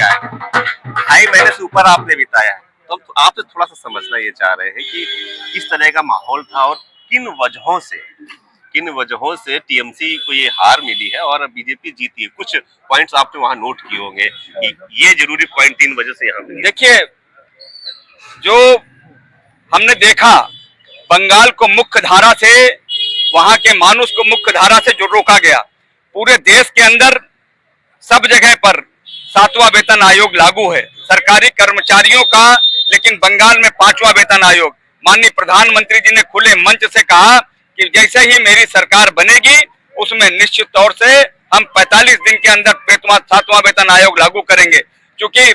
दिया है, 2.5 महीने से ऊपर आपने बिताया है, तो हम आपसे थोड़ा सा समझना ये चाह रहे हैं कि किस तरह का माहौल था और किन वजहों से टीएमसी को ये हार मिली है और बीजेपी जीती है। कुछ पॉइंट्स आपने वहां नोट किए होंगे कि ये जरूरी पॉइंट 3 वजह से यहाँ मिली। देखिए, जो हमने देखा बंगाल को मुख्य धारा से, वहां के मानुष को मुख्य धारा से जो रोका गया, पूरे देश के अंदर सब जगह पर 7वां वेतन आयोग लागू है सरकारी कर्मचारियों का, लेकिन बंगाल में 5वां वेतन आयोग। माननीय प्रधानमंत्री जी ने खुले मंच से कहा कि जैसे ही मेरी सरकार बनेगी उसमें निश्चित तौर से हम 45 दिन के अंदर 7वां वेतन आयोग लागू करेंगे। क्योंकि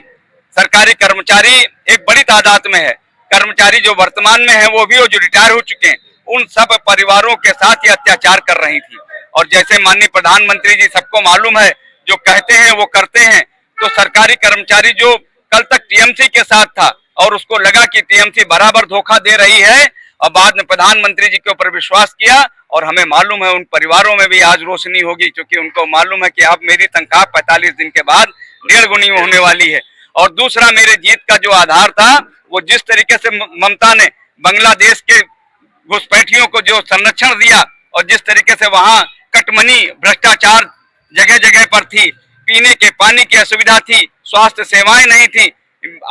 सरकारी कर्मचारी एक बड़ी तादाद में है, कर्मचारी जो वर्तमान में है वो भी, जो रिटायर हो चुके हैं, उन सब परिवारों के साथ ये अत्याचार कर रही थी। और जैसे माननीय प्रधानमंत्री जी सबको मालूम है, जो कहते हैं वो करते हैं। तो सरकारी कर्मचारी जो कल तक टीएमसी के साथ था और उसको लगा कि टीएमसी बराबर धोखा दे रही है, और बाद में प्रधानमंत्री जी के ऊपर विश्वास किया, और हमें मालूम है उन परिवारों में भी आज रोशनी होगी, क्योंकि उनको मालूम है कि अब मेरी तनख्वाह 45 दिन के बाद 1.5 गुनी होने वाली है। और दूसरा, मेरे जीत का जो आधार था, वो जिस तरीके से ममता ने बांग्लादेश के घुसपैठियों को जो संरक्षण दिया, और जिस तरीके से वहां कटमनी भ्रष्टाचार जगह जगह पर थी, पीने के पानी की असुविधा थी, स्वास्थ्य सेवाएं नहीं थी।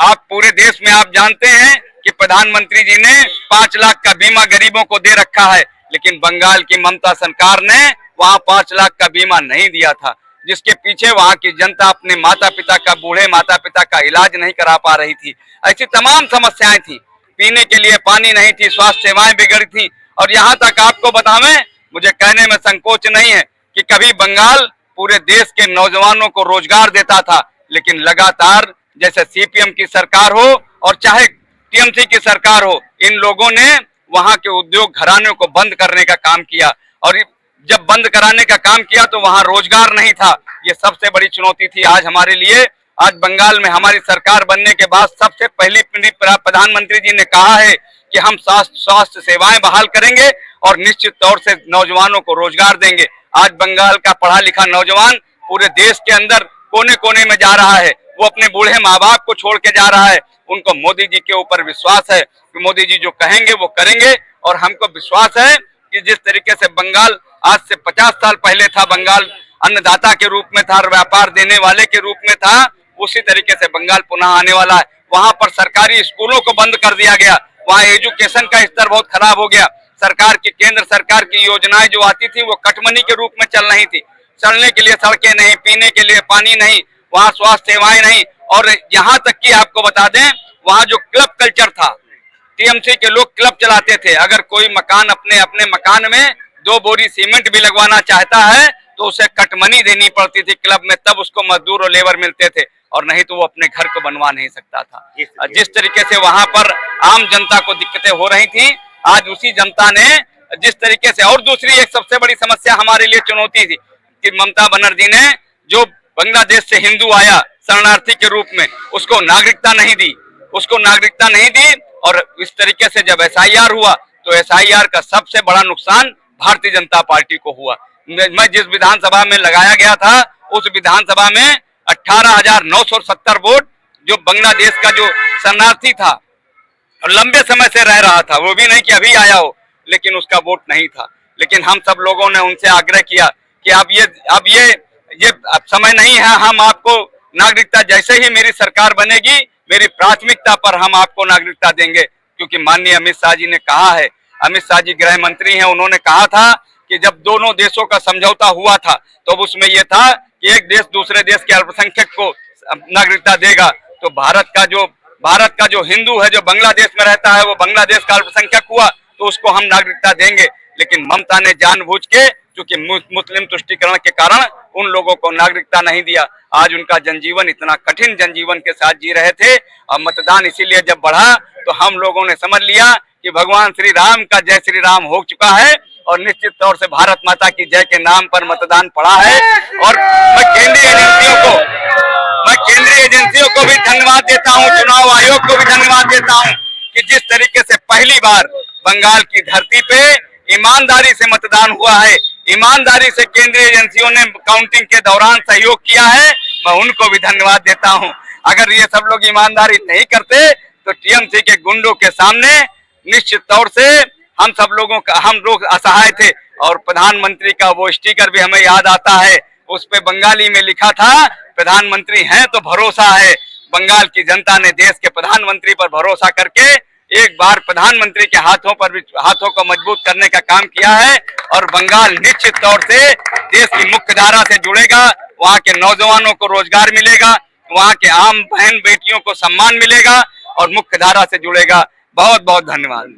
आप पूरे देश में आप जानते हैं कि प्रधानमंत्री जी ने 5 लाख का बीमा गरीबों को दे रखा है, लेकिन बंगाल की ममता सरकार ने वहां 5 लाख का बीमा नहीं दिया था, जिसके पीछे वहां की जनता अपने माता पिता का, बूढ़े माता पिता का इलाज नहीं करा पा रही थी। ऐसी तमाम समस्याएं थी, पीने के लिए पानी नहीं थी, स्वास्थ्य सेवाएं बिगड़ी थी। और यहाँ तक आपको बतावें, मुझे कहने में संकोच नहीं है कि कभी बंगाल पूरे देश के नौजवानों को रोजगार देता था, लेकिन लगातार जैसे सीपीएम की सरकार हो और चाहे टीएमसी की सरकार हो, इन लोगों ने वहां के उद्योग घरानों को बंद करने का काम किया, और जब बंद कराने का काम किया तो वहां रोजगार नहीं था। ये सबसे बड़ी चुनौती थी आज हमारे लिए। आज बंगाल में हमारी सरकार बनने के बाद सबसे पहली प्रधानमंत्री जी ने कहा है कि हम स्वास्थ्य सेवाएं बहाल करेंगे और निश्चित तौर से नौजवानों को रोजगार देंगे। आज बंगाल का पढ़ा लिखा नौजवान पूरे देश के अंदर कोने कोने में जा रहा है, वो अपने बूढ़े माँ बाप को छोड़ के जा रहा है। उनको मोदी जी के ऊपर विश्वास है कि मोदी जी जो कहेंगे वो करेंगे, और हमको विश्वास है कि जिस तरीके से बंगाल आज से 50 साल पहले था, बंगाल अन्नदाता के रूप में था, व्यापार देने वाले के रूप में था, उसी तरीके से बंगाल पुनः आने वाला है। वहां पर सरकारी स्कूलों को बंद कर दिया गया, वहां एजुकेशन का स्तर बहुत खराब हो गया। सरकार की, केंद्र सरकार की योजनाएं जो आती थी वो कटमनी के रूप में चल रही थी, चलने के लिए सड़कें नहीं, पीने के लिए पानी नहीं, वहां स्वास्थ्य सेवाएं नहीं। और यहाँ तक कि आपको बता दें, वहां जो क्लब कल्चर था, टीएमसी के लोग क्लब चलाते थे, अगर कोई मकान अपने अपने मकान में 2 बोरी सीमेंट भी लगवाना चाहता है तो उसे कटमनी देनी पड़ती थी क्लब में, तब उसको मजदूर और लेबर मिलते थे, और नहीं तो वो अपने घर को बनवा नहीं सकता था। जिस तरीके से वहां पर आम जनता को दिक्कतें हो रही थी, आज उसी जनता ने जिस तरीके से, और दूसरी एक सबसे बड़ी समस्या हमारे लिए चुनौती थी कि ममता बनर्जी ने जो बांग्लादेश से हिंदू आया शरणार्थी के रूप में, उसको नागरिकता नहीं दी। और इस तरीके से जब एसआईआर हुआ तो एसआईआर का सबसे बड़ा नुकसान भारतीय जनता पार्टी को हुआ। मैं जिस विधानसभा में लगाया गया था, उस विधानसभा में 18,970 वोट जो बांग्लादेश का जो शरणार्थी था और लंबे समय से रह रहा था, वो भी नहीं कि अभी आया हो, लेकिन उसका वोट नहीं था। लेकिन हम सब लोगों ने उनसे आग्रह किया कि अब ये समय नहीं है, हम आपको नागरिकता, जैसे ही मेरी सरकार बनेगी, मेरी प्राथमिकता पर हम आपको नागरिकता देंगे। क्योंकि माननीय अमित शाह जी ने कहा है, अमित शाह जी गृह मंत्री हैं, उन्होंने कहा था कि जब दोनों देशों का समझौता हुआ था तो उसमें यह था कि एक देश दूसरे देश के अल्पसंख्यक को नागरिकता देगा। तो भारत का जो हिंदू है, जो बांग्लादेश में रहता है, वो बांग्लादेश का अल्पसंख्यक हुआ तो उसको हम नागरिकता देंगे। लेकिन ममता ने जानबूझ के, क्योंकि मुस्लिम तुष्टीकरण के कारण, उन लोगों को नागरिकता नहीं दिया। आज उनका जनजीवन इतना कठिन जनजीवन के साथ जी रहे थे, और मतदान इसीलिए जब बढ़ा तो हम लोगों ने समझ लिया कि भगवान श्री राम का जय श्री राम हो चुका है, और निश्चित तौर से भारत माता की जय के नाम पर मतदान पड़ा है। और मैं केंद्रीय एजेंसियों को भी धन्यवाद देता हूं, चुनाव आयोग को भी धन्यवाद देता हूं कि जिस तरीके से पहली बार बंगाल की धरती पे ईमानदारी से मतदान हुआ है, ईमानदारी से केंद्रीय एजेंसियों ने काउंटिंग के दौरान सहयोग किया है, मैं उनको भी धन्यवाद देता हूं। अगर ये सब लोग ईमानदारी नहीं करते तो टीएमसी के गुंडों के सामने निश्चित तौर से हम लोग असहाय थे। और प्रधानमंत्री का वो स्टिकर भी हमें याद आता है, उस पे बंगाली में लिखा था, प्रधानमंत्री हैं तो भरोसा है। बंगाल की जनता ने देश के प्रधानमंत्री पर भरोसा करके एक बार प्रधानमंत्री के हाथों को मजबूत करने का काम किया है। और बंगाल निश्चित तौर से देश की मुख्य धारा से जुड़ेगा, वहाँ के नौजवानों को रोजगार मिलेगा, वहाँ के आम बहन बेटियों को सम्मान मिलेगा और मुख्य धारा से जुड़ेगा। बहुत बहुत धन्यवाद।